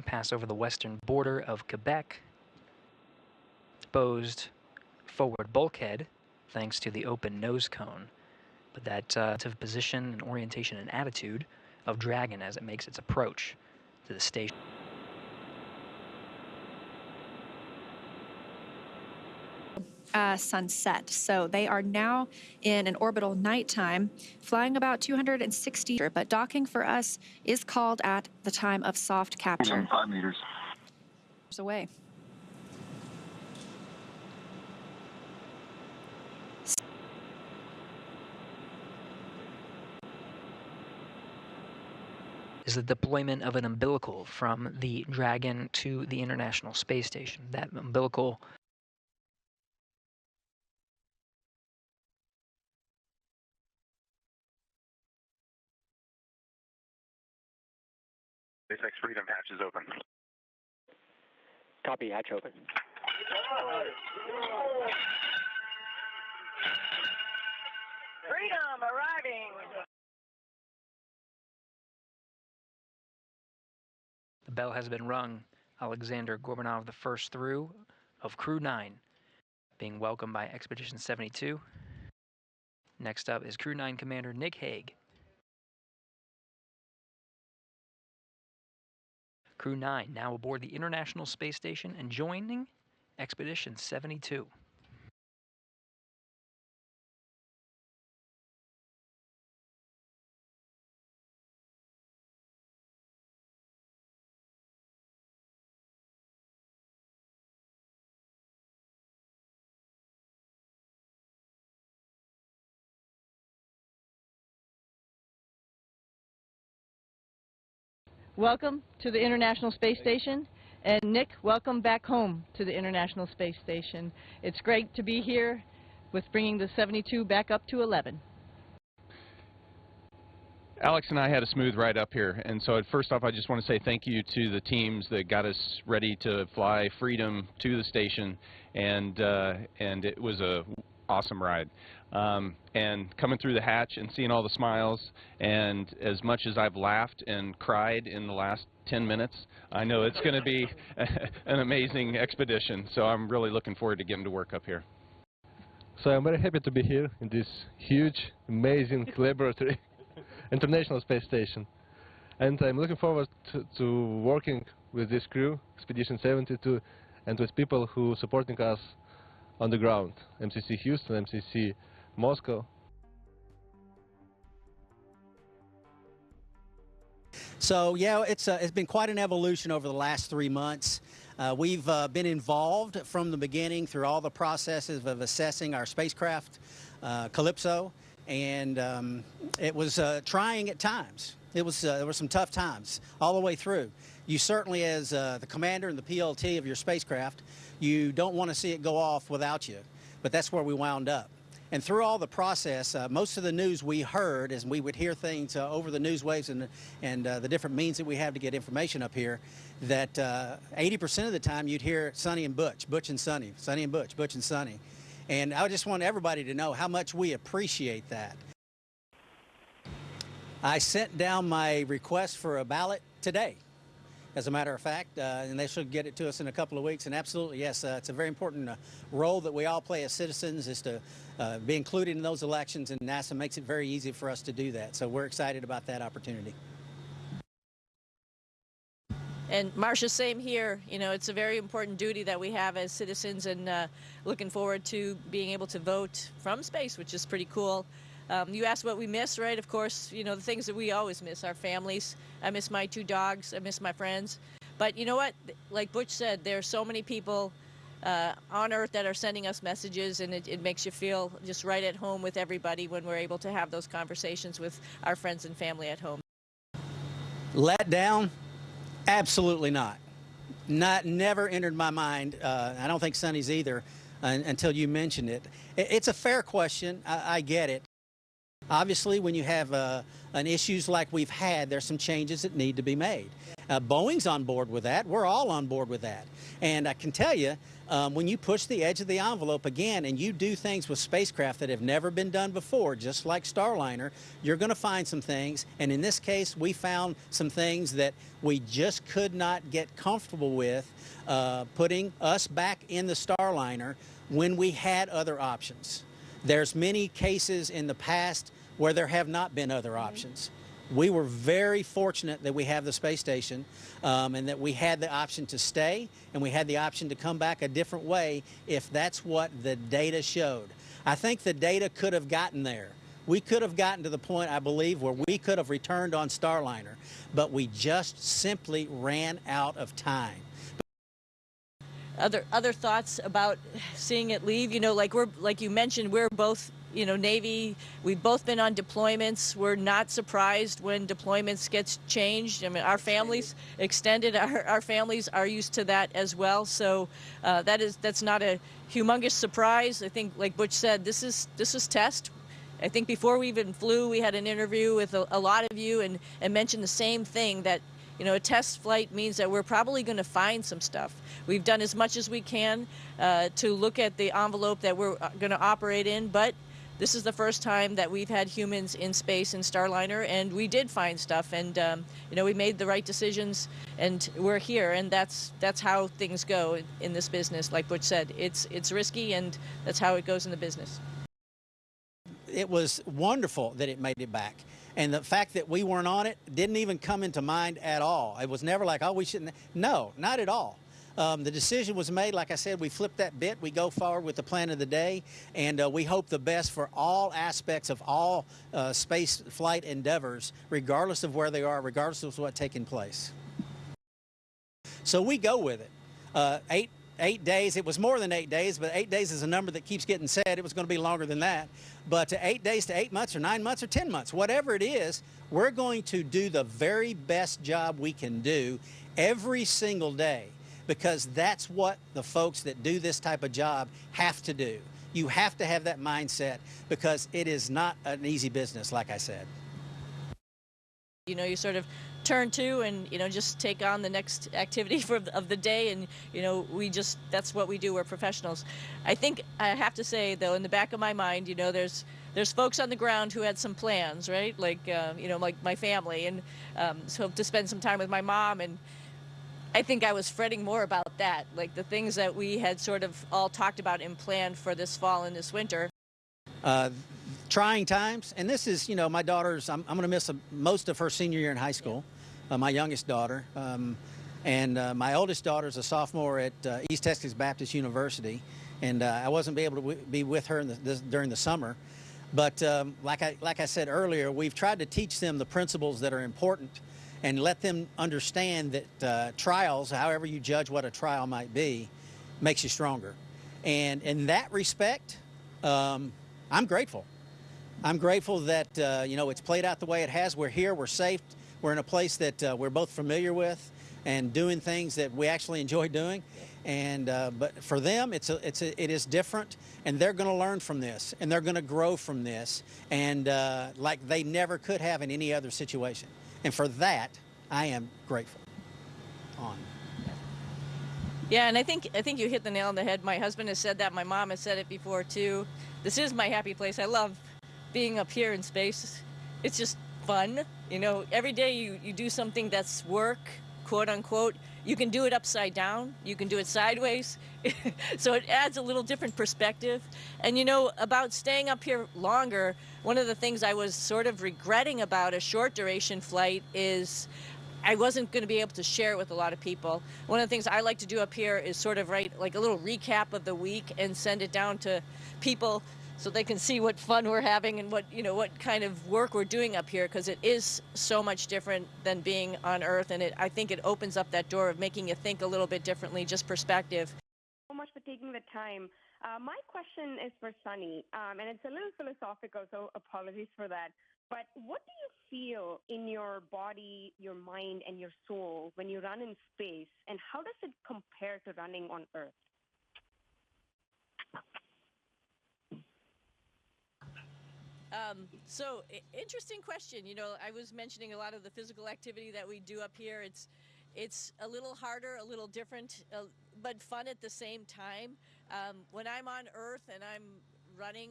Pass over the western border of Quebec. Exposed forward bulkhead thanks to the open nose cone, but that position and orientation and attitude of Dragon as it makes its approach to the station. Sunset. So they are now in an orbital nighttime, flying about 260, but docking for us is called at the time of soft capture. 5 meters. Away. Is the deployment of an umbilical from the Dragon to the International Space Station. That umbilical SpaceX Freedom hatch is open. Copy, hatch open. Freedom arriving. The bell has been rung. Alexander Gorbunov, the first through of Crew 9, being welcomed by Expedition 72. Next up is Crew 9 Commander Nick Hague. Crew 9 now aboard the International Space Station and joining Expedition 72. Welcome to the International Space Station, and Nick, welcome back home to the International Space Station. It's great to be here with bringing the 72 back up to 11. Alex and I had a smooth ride up here, and so first off I just want to say thank you to the teams that got us ready to fly Freedom to the station, and it was a awesome ride. And coming through the hatch and seeing all the smiles, and as much as I've laughed and cried in the last 10 minutes, I know it's going to be an amazing expedition, so I'm really looking forward to getting to work up here. So I'm very happy to be here in this huge, amazing laboratory, International Space Station. And I'm looking forward to working with this crew, Expedition 72, and with people who are supporting us on the ground, MCC Houston, MCC Moscow. So yeah, it's been quite an evolution over the last 3 months. We've been involved from the beginning through all the processes of assessing our spacecraft, Calypso, and it was trying at times. There were some tough times all the way through. You certainly, as the commander and the PLT of your spacecraft, you don't want to see it go off without you, but that's where we wound up. And through all the process, most of the news we heard, as we would hear things over the news waves and the different means that we have to get information up here, that 80% of the time you'd hear Sunny and Butch, Butch and Sunny, Sunny and Butch, Butch and Sunny. And I just want everybody to know how much we appreciate that. I sent down my request for a ballot today, as a matter of fact, and they should get it to us in a couple of weeks. And absolutely, yes, it's a very important role that we all play as citizens, is to be included in those elections, and NASA makes it very easy for us to do that. So we're excited about that opportunity. And Marcia, same here. You know, it's a very important duty that we have as citizens, and looking forward to being able to vote from space, which is pretty cool. You asked what we miss, right? Of course, you know, the things that we always miss, our families. I miss my 2 dogs. I miss my friends. But you know what? Like Butch said, there are so many people on Earth that are sending us messages, and it makes you feel just right at home with everybody when we're able to have those conversations with our friends and family at home. Let down? Absolutely not. Never entered my mind. I don't think Sunny's either until you mentioned it. It's a fair question. I get it. Obviously, when you have an issues like we've had, there's some changes that need to be made. Boeing's on board with that. We're all on board with that. And I can tell you, when you push the edge of the envelope again and you do things with spacecraft that have never been done before, just like Starliner, you're going to find some things. And in this case, we found some things that we just could not get comfortable with putting us back in the Starliner when we had other options. There's many cases in the past where there have not been other options. We were very fortunate that we have the space station and that we had the option to stay and we had the option to come back a different way if that's what the data showed. I think the data could have gotten there. We could have gotten to the point, I believe, where we could have returned on Starliner, but we just simply ran out of time. Other thoughts about seeing it leave? You know, like you mentioned, we're both, you know, Navy. We've both been on deployments. We're not surprised when deployments gets changed. I mean, our families extended. Our families are used to that as well. So that's not a humongous surprise. I think, like Butch said, this is test. I think before we even flew, we had an interview with a lot of you and mentioned the same thing, that, you know, a test flight means that we're probably going to find some stuff. We've done as much as we can to look at the envelope that we're going to operate in, but this is the first time that we've had humans in space in Starliner, and we did find stuff, and you know, we made the right decisions, and we're here, and that's how things go in this business. Like Butch said, it's risky, and that's how it goes in the business. It was wonderful that it made it back. And the fact that we weren't on it didn't even come into mind at all. It was never like, oh, we shouldn't. No, not at all. The decision was made. Like I said, we flipped that bit. We go forward with the plan of the day, and we hope the best for all aspects of all space flight endeavors, regardless of where they are, regardless of what's taking place. So we go with it. 8 days. It was more than 8 days, but 8 days is a number that keeps getting said. It was going to be longer than that. But 8 days to 8 months or 9 months or 10 months, whatever it is, we're going to do the very best job we can do every single day, because that's what the folks that do this type of job have to do. You have to have that mindset, because it is not an easy business, like I said. You know, you sort of turn to and, you know, just take on the next activity of the day, and, you know, that's what we do. We're professionals. I think I have to say, though, in the back of my mind, you know, there's folks on the ground who had some plans, right? Like, you know, like my family, and so to spend some time with my mom, and I think I was fretting more about that, like the things that we had sort of all talked about and planned for this fall and this winter. Trying times, and this is, you know, my daughter's, I'm going to miss most of her senior year in high school, my youngest daughter, and my oldest daughter's a sophomore at East Texas Baptist University, and I wasn't able to be with her during the summer, but like I said earlier, we've tried to teach them the principles that are important and let them understand that trials, however you judge what a trial might be, makes you stronger. And in that respect, I'm grateful. I'm grateful that, you know, it's played out the way it has. We're here, we're safe, we're in a place that we're both familiar with and doing things that we actually enjoy doing. And, but for them, it is different, and they're going to learn from this, and they're going to grow from this, and like they never could have in any other situation. And for that, I am grateful. Yeah, and I think you hit the nail on the head. My husband has said that. My mom has said it before, too. This is my happy place. I love being up here in space. It's just fun. You know, every day you do something that's work, quote unquote. You can do it upside down. You can do it sideways. So it adds a little different perspective. And, you know, about staying up here longer, one of the things I was sort of regretting about a short duration flight is I wasn't going to be able to share it with a lot of people. One of the things I like to do up here is sort of write like a little recap of the week and send it down to people so they can see what fun we're having and what, you know, what kind of work we're doing up here, because it is so much different than being on Earth, and I think it opens up that door of making you think a little bit differently, just perspective. So much for taking the time. My question is for Sunny, and it's a little philosophical, so apologies for that. But what do you feel in your body, your mind, and your soul when you run in space, and how does it compare to running on Earth? Interesting question. You know, I was mentioning a lot of the physical activity that we do up here. It's a little harder, a little different, but fun at the same time. When I'm on Earth and I'm running